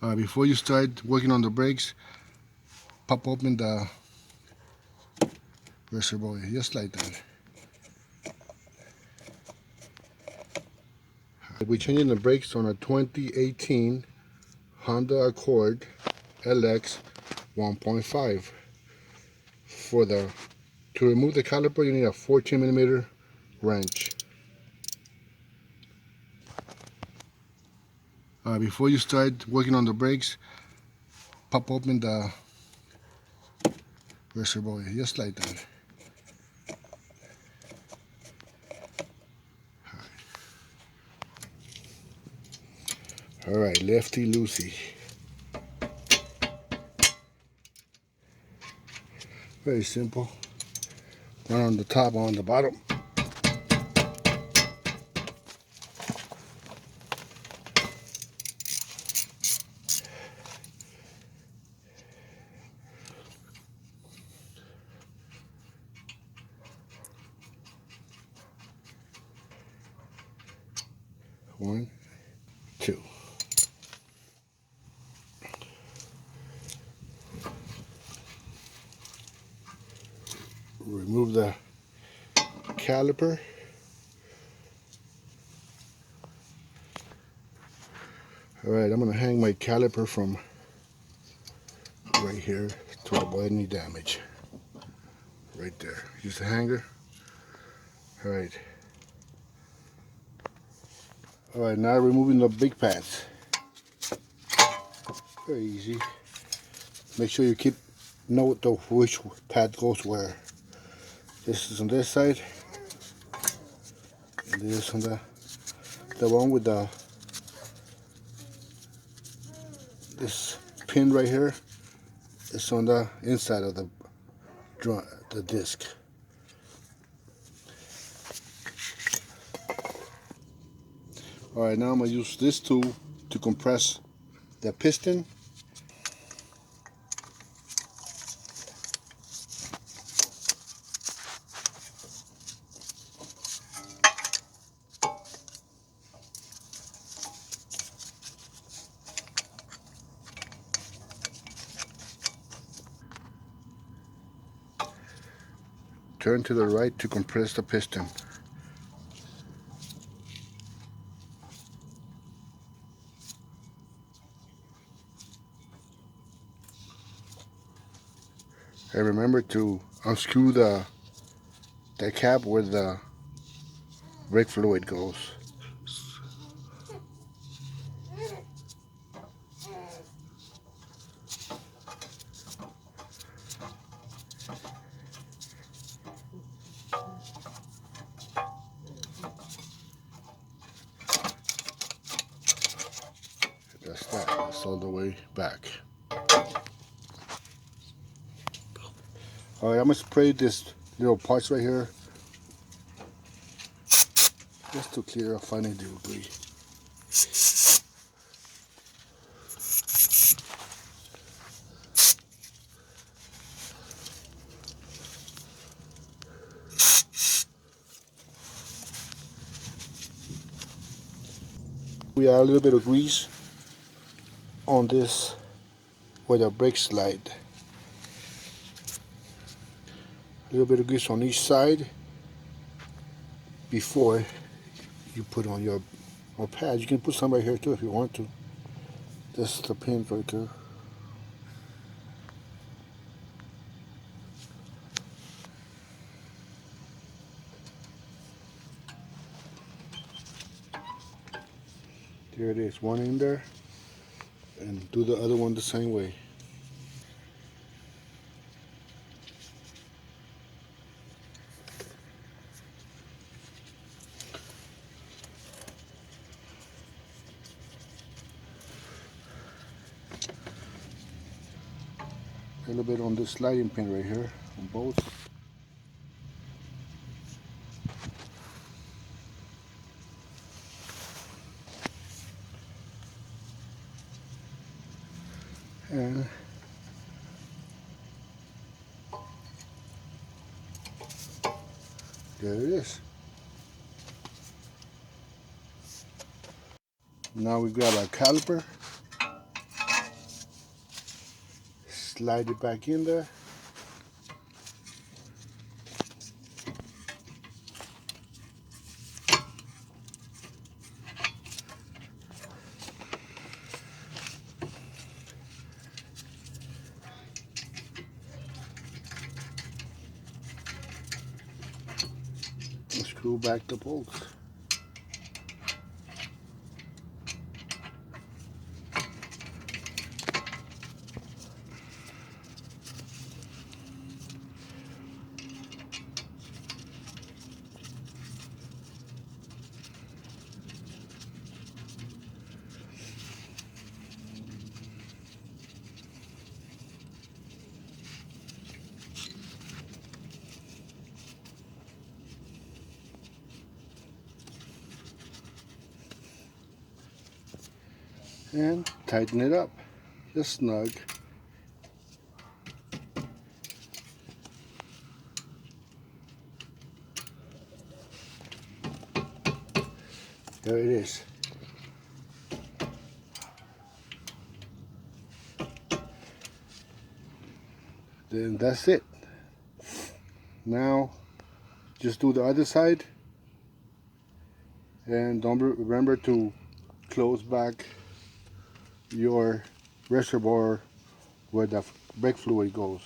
Before you start working on the brakes, pop open the reservoir just like that. We're changing the brakes on a 2018 Honda Accord LX 1.5. To remove the caliper, you need a 14mm wrench. Before you start working on the brakes, pop open the reservoir just like that. Alright, lefty loosey. Very simple. One on the top, one on the bottom. One, two. Remove the caliper. Alright, I'm going to hang my caliper from right here to avoid any damage. Right there. Use the hanger. Alright. Alright, now removing the big pads. Very easy. Make sure you note which pad goes where. This is on this side. And this on the one with this pin right here. It's on the inside of the disc. Alright, now I'm going to use this tool to compress the piston. Turn to the right to compress the piston. And remember to unscrew the cap where the brake fluid goes. That's all the way back. Alright, I'm going to spray this little parts right here just to clear off any debris. We add a little bit of grease on this where the brakes slide. A little bit of grease on each side before you put on your pads. You can put some right here too if you want to. This is the pin right there. There it is, one in there, and do the other one the same way. A little bit on this sliding pin right here, on both. And there it is. Now we grab our caliper slide it back in there. And screw back the bolts. And tighten it up, just snug. There it is. Then that's it. Now just do the other side, and don't remember to close back your reservoir where the brake fluid goes.